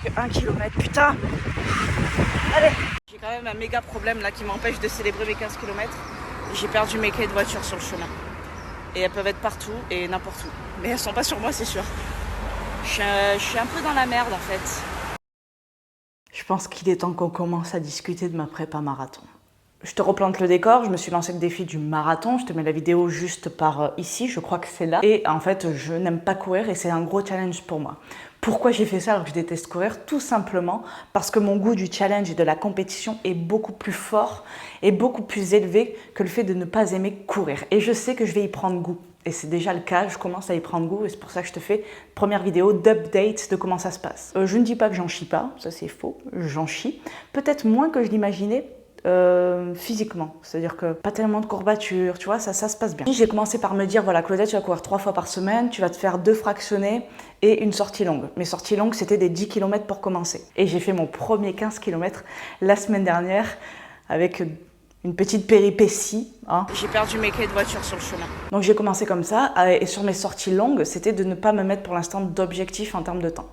presque 1 km, putain. Allez. J'ai quand même un méga problème là qui m'empêche de célébrer mes 15 km. J'ai perdu mes clés de voiture sur le chemin. Et elles peuvent être partout et n'importe où. Mais elles sont pas sur moi, c'est sûr. Je suis un peu dans la merde en fait. Je pense qu'il est temps qu'on commence à discuter de ma prépa marathon. Je te replante le décor, je me suis lancé le défi du marathon, je te mets la vidéo juste par ici, je crois que c'est là. Et en fait, je n'aime pas courir et c'est un gros challenge pour moi. Pourquoi j'ai fait ça alors que je déteste courir? Tout simplement parce que mon goût du challenge et de la compétition est beaucoup plus fort et beaucoup plus élevé que le fait de ne pas aimer courir. Et je sais que je vais y prendre goût. Et c'est déjà le cas, je commence à y prendre goût et c'est pour ça que je te fais une première vidéo d'update de comment ça se passe. Je ne dis pas que j'en chie pas, ça c'est faux, j'en chie. Peut-être moins que je l'imaginais. Physiquement, c'est-à-dire que pas tellement de courbatures, tu vois, ça se passe bien. J'ai commencé par me dire, voilà Claudia, tu vas courir 3 fois par semaine, tu vas te faire 2 fractionnés et une sortie longue. Mes sorties longues, c'était des 10 km pour commencer. Et j'ai fait mon premier 15 km la semaine dernière avec une petite péripétie. Hein. J'ai perdu mes clés de voiture sur le chemin. Donc j'ai commencé comme ça, et sur mes sorties longues, c'était de ne pas me mettre pour l'instant d'objectif en termes de temps.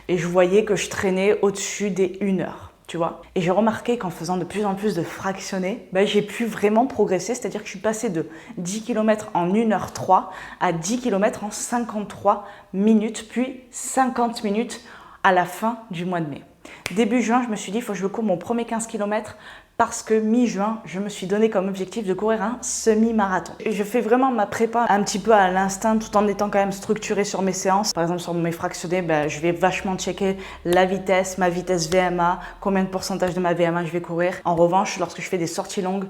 Et je voyais que je traînais au-dessus des 1 heure. Tu vois. Et j'ai remarqué qu'en faisant de plus en plus de fractionnés, j'ai pu vraiment progresser, c'est-à-dire que je suis passée de 10 km en 1h03 à 10 km en 53 minutes, puis 50 minutes à la fin du mois de mai. Début juin, je me suis dit, il faut que je cours mon premier 15 km parce que mi-juin, je me suis donné comme objectif de courir un semi-marathon. Et je fais vraiment ma prépa un petit peu à l'instinct tout en étant quand même structurée sur mes séances. Par exemple, sur mes fractionnés, je vais vachement checker la vitesse, ma vitesse VMA, combien de pourcentage de ma VMA je vais courir. En revanche, lorsque je fais des sorties longues,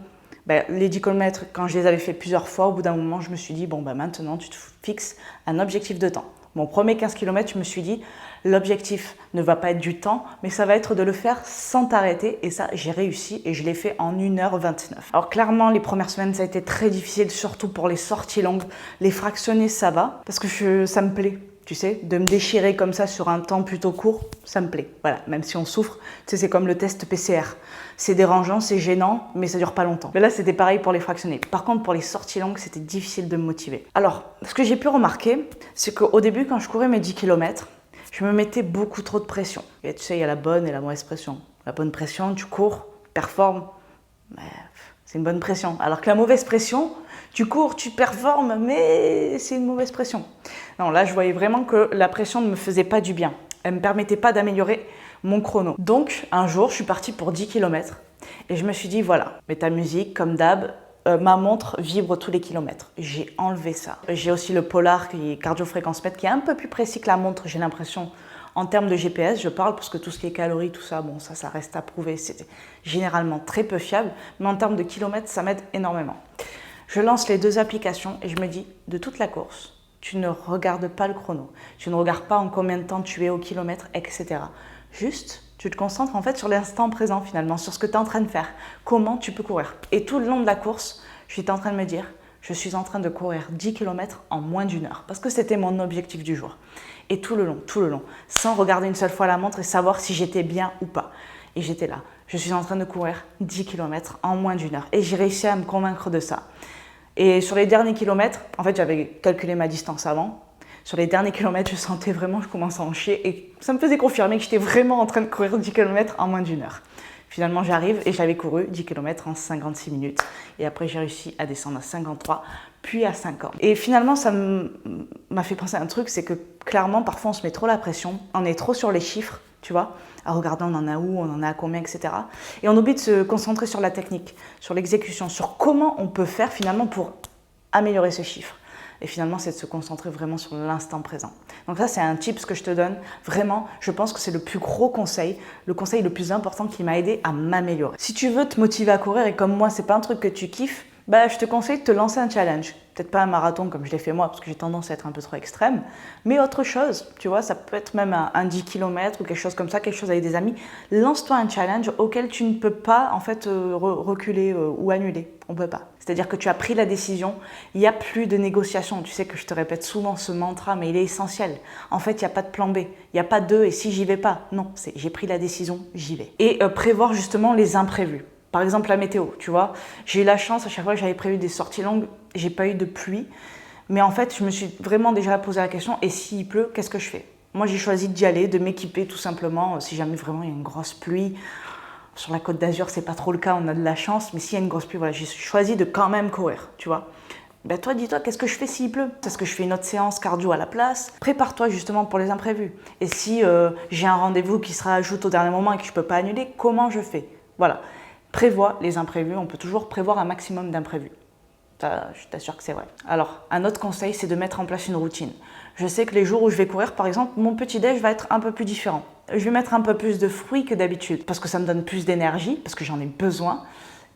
les 10 km, quand je les avais fait plusieurs fois, au bout d'un moment, je me suis dit, maintenant, tu te fixes un objectif de temps. Mon premier 15 km, je me suis dit, l'objectif ne va pas être du temps, mais ça va être de le faire sans t'arrêter. Et ça, j'ai réussi et je l'ai fait en 1h29. Alors clairement, les premières semaines, ça a été très difficile, surtout pour les sorties longues. Les fractionnés, ça va, parce que ça me plaît. Tu sais, de me déchirer comme ça sur un temps plutôt court, ça me plaît. Voilà, même si on souffre, tu sais, c'est comme le test PCR. C'est dérangeant, c'est gênant, mais ça dure pas longtemps. Mais là, c'était pareil pour les fractionnés. Par contre, pour les sorties longues, c'était difficile de me motiver. Alors, ce que j'ai pu remarquer, c'est qu'au début, quand je courais mes 10 km, je me mettais beaucoup trop de pression. Et tu sais, il y a la bonne et la mauvaise pression. La bonne pression, tu cours, performes, c'est une bonne pression. Alors que la mauvaise pression, tu cours, tu performes, mais c'est une mauvaise pression. Non, là, je voyais vraiment que la pression ne me faisait pas du bien. Elle ne me permettait pas d'améliorer mon chrono. Donc, un jour, je suis partie pour 10 km et je me suis dit, voilà, mets ta musique, comme d'hab, ma montre vibre tous les kilomètres. J'ai enlevé ça. J'ai aussi le Polar, qui est cardio-fréquence-mètre, qui est un peu plus précis que la montre, j'ai l'impression. En termes de GPS, je parle parce que tout ce qui est calories, tout ça, bon, ça reste à prouver. C'est généralement très peu fiable, mais en termes de kilomètres, ça m'aide énormément. Je lance les 2 applications et je me dis, de toute la course, tu ne regardes pas le chrono, tu ne regardes pas en combien de temps tu es au kilomètre, etc. Juste, tu te concentres en fait sur l'instant présent finalement, sur ce que tu es en train de faire, comment tu peux courir. Et tout le long de la course, j'étais en train de me dire, je suis en train de courir 10 km en moins d'1 heure, parce que c'était mon objectif du jour. Et tout le long, sans regarder une seule fois la montre et savoir si j'étais bien ou pas. Et j'étais là, je suis en train de courir 10 km en moins d'1 heure. Et j'ai réussi à me convaincre de ça. Et sur les derniers kilomètres, en fait, j'avais calculé ma distance avant. Sur les derniers kilomètres, je sentais vraiment que je commençais à en chier et ça me faisait confirmer que j'étais vraiment en train de courir 10 km en moins d'1 heure. Finalement, j'arrive et j'avais couru 10 km en 56 minutes. Et après, j'ai réussi à descendre à 53, puis à 50. Et finalement, ça m'a fait penser à un truc, c'est que clairement, parfois, on se met trop la pression, on est trop sur les chiffres, tu vois, à regarder on en a où, on en a à combien, etc. Et on oublie de se concentrer sur la technique, sur l'exécution, sur comment on peut faire finalement pour améliorer ce chiffre. Et finalement, c'est de se concentrer vraiment sur l'instant présent. Donc ça, c'est un tip que je te donne. Vraiment, je pense que c'est le plus gros conseil, le conseil le plus important qui m'a aidé à m'améliorer. Si tu veux te motiver à courir et comme moi, c'est pas un truc que tu kiffes, je te conseille de te lancer un challenge. Peut-être pas un marathon comme je l'ai fait moi, parce que j'ai tendance à être un peu trop extrême, mais autre chose, tu vois, ça peut être même un 10 km ou quelque chose comme ça, quelque chose avec des amis. Lance-toi un challenge auquel tu ne peux pas en fait reculer ou annuler. On ne peut pas. C'est-à-dire que tu as pris la décision, il n'y a plus de négociation. Tu sais que je te répète souvent ce mantra, mais il est essentiel. En fait, il n'y a pas de plan B, il n'y a pas de et si j'y vais pas. Non, c'est j'ai pris la décision, j'y vais. Et prévoir justement les imprévus. Par exemple, la météo, tu vois. J'ai eu la chance, à chaque fois que j'avais prévu des sorties longues, j'ai pas eu de pluie. Mais en fait, je me suis vraiment déjà posé la question, et s'il pleut, qu'est-ce que je fais? Moi, j'ai choisi d'y aller, de m'équiper tout simplement. Si jamais vraiment il y a une grosse pluie, sur la Côte d'Azur, c'est pas trop le cas, on a de la chance. Mais s'il y a une grosse pluie, voilà, j'ai choisi de quand même courir, tu vois. Ben toi, dis-toi, qu'est-ce que je fais s'il pleut? Est-ce que je fais une autre séance cardio à la place? Prépare-toi justement pour les imprévus. Et si j'ai un rendez-vous qui se rajoute au dernier moment et que je ne peux pas annuler, comment je fais? Voilà, prévois les imprévus. On peut toujours prévoir un maximum d'imprévus. Ça, je t'assure que c'est vrai. Alors, un autre conseil, c'est de mettre en place une routine. Je sais que les jours où je vais courir, par exemple, mon petit-déj va être un peu plus différent. Je vais mettre un peu plus de fruits que d'habitude parce que ça me donne plus d'énergie, parce que j'en ai besoin.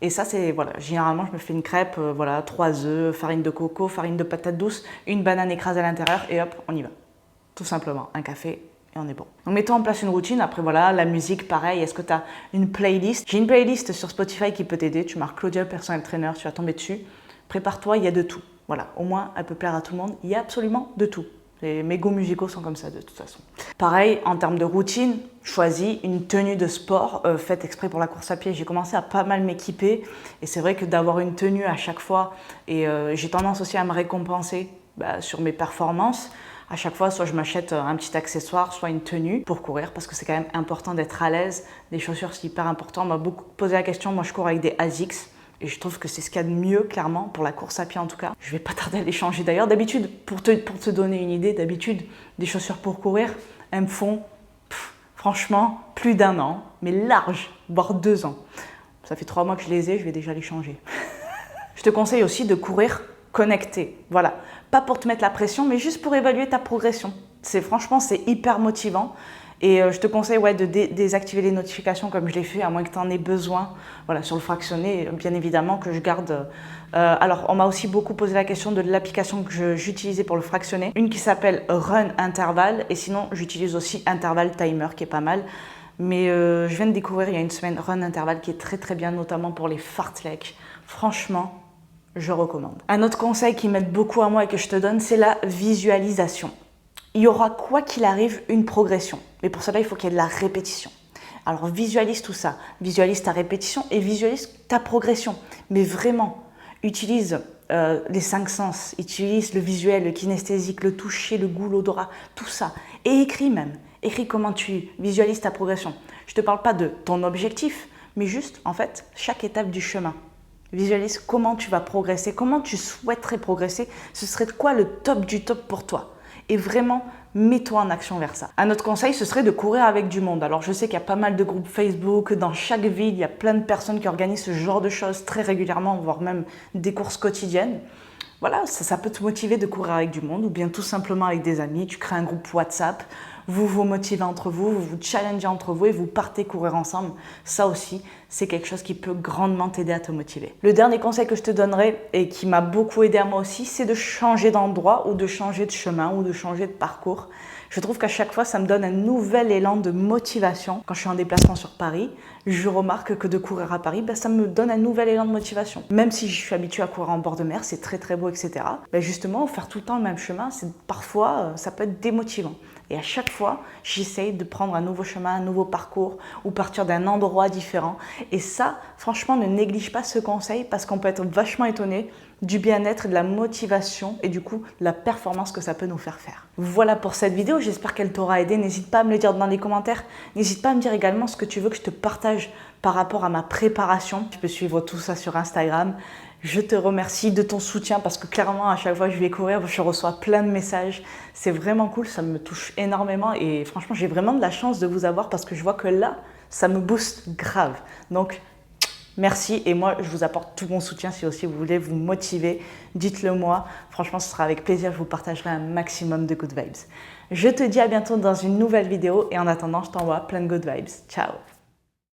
Et ça, c'est, voilà, généralement, je me fais une crêpe, voilà, 3 œufs, farine de coco, farine de patate douce, une banane écrasée à l'intérieur et hop, on y va. Tout simplement, un café et on est bon. Donc, mettons en place une routine. Après, voilà, la musique, pareil. Est-ce que tu as une playlist? J'ai une playlist sur Spotify qui peut t'aider. Tu marques Claudia, personal trainer, tu vas tomber dessus. Prépare-toi, il y a de tout. Voilà, au moins, elle peut plaire à tout le monde. Il y a absolument de tout. Mes goûts musicaux sont comme ça de toute façon. Pareil, en termes de routine, choisis une tenue de sport faite exprès pour la course à pied. J'ai commencé à pas mal m'équiper et c'est vrai que d'avoir une tenue à chaque fois et j'ai tendance aussi à me récompenser sur mes performances. À chaque fois, soit je m'achète un petit accessoire, soit une tenue pour courir parce que c'est quand même important d'être à l'aise. Les chaussures, c'est hyper important. On m'a beaucoup posé la question. Moi, je cours avec des ASICS. Et je trouve que c'est ce qu'il y a de mieux, clairement, pour la course à pied en tout cas. Je vais pas tarder à les changer d'ailleurs. D'habitude, pour te donner une idée, d'habitude, des chaussures pour courir, elles me font, franchement, plus d'1 an, mais large, voire 2 ans. Ça fait 3 mois que je les ai, je vais déjà les changer. Je te conseille aussi de courir connecté. Voilà, pas pour te mettre la pression, mais juste pour évaluer ta progression. Franchement, c'est hyper motivant. Et je te conseille de désactiver les notifications comme je l'ai fait, à moins que tu en aies besoin. Voilà, sur le fractionné, bien évidemment, que je garde. Alors, on m'a aussi beaucoup posé la question de l'application que j'utilisais pour le fractionné. Une qui s'appelle Run Interval. Et sinon, j'utilise aussi Interval Timer, qui est pas mal. Mais je viens de découvrir il y a une semaine Run Interval, qui est très très bien, notamment pour les fartleks. Franchement, je recommande. Un autre conseil qui m'aide beaucoup à moi et que je te donne, c'est la visualisation. Il y aura, quoi qu'il arrive, une progression. Mais pour cela, il faut qu'il y ait de la répétition. Alors visualise tout ça, visualise ta répétition et visualise ta progression. Mais vraiment, utilise les 5 sens, utilise le visuel, le kinesthésique, le toucher, le goût, l'odorat, tout ça. Et écris même, écris comment tu visualises ta progression. Je ne te parle pas de ton objectif, mais juste, en fait, chaque étape du chemin. Visualise comment tu vas progresser, comment tu souhaiterais progresser. Ce serait quoi le top du top pour toi? Et vraiment, mets-toi en action vers ça. Un autre conseil, ce serait de courir avec du monde. Alors, je sais qu'il y a pas mal de groupes Facebook. Dans chaque ville, il y a plein de personnes qui organisent ce genre de choses très régulièrement, voire même des courses quotidiennes. Voilà, ça peut te motiver de courir avec du monde ou bien tout simplement avec des amis. Tu crées un groupe WhatsApp, vous vous motivez entre vous, vous vous challengez entre vous et vous partez courir ensemble. Ça aussi, c'est quelque chose qui peut grandement t'aider à te motiver. Le dernier conseil que je te donnerai et qui m'a beaucoup aidé à moi aussi, c'est de changer d'endroit ou de changer de chemin ou de changer de parcours. Je trouve qu'à chaque fois, ça me donne un nouvel élan de motivation. Quand je suis en déplacement sur Paris, je remarque que de courir à Paris, ça me donne un nouvel élan de motivation. Même si je suis habituée à courir en bord de mer, c'est très très beau, etc. Justement, faire tout le temps le même chemin, parfois, ça peut être démotivant. Et à chaque fois, j'essaye de prendre un nouveau chemin, un nouveau parcours ou partir d'un endroit différent. Et ça, franchement, ne néglige pas ce conseil parce qu'on peut être vachement étonné du bien-être, de la motivation et du coup, de la performance que ça peut nous faire faire. Voilà pour cette vidéo, j'espère qu'elle t'aura aidé. N'hésite pas à me le dire dans les commentaires. N'hésite pas à me dire également ce que tu veux que je te partage par rapport à ma préparation. Tu peux suivre tout ça sur Instagram. Je te remercie de ton soutien parce que clairement, à chaque fois que je vais courir, je reçois plein de messages. C'est vraiment cool, ça me touche énormément et franchement, j'ai vraiment de la chance de vous avoir parce que je vois que là, ça me booste grave. Donc, merci et moi, je vous apporte tout mon soutien si aussi vous voulez vous motiver. Dites-le moi, franchement, ce sera avec plaisir, je vous partagerai un maximum de good vibes. Je te dis à bientôt dans une nouvelle vidéo et en attendant, je t'envoie plein de good vibes. Ciao!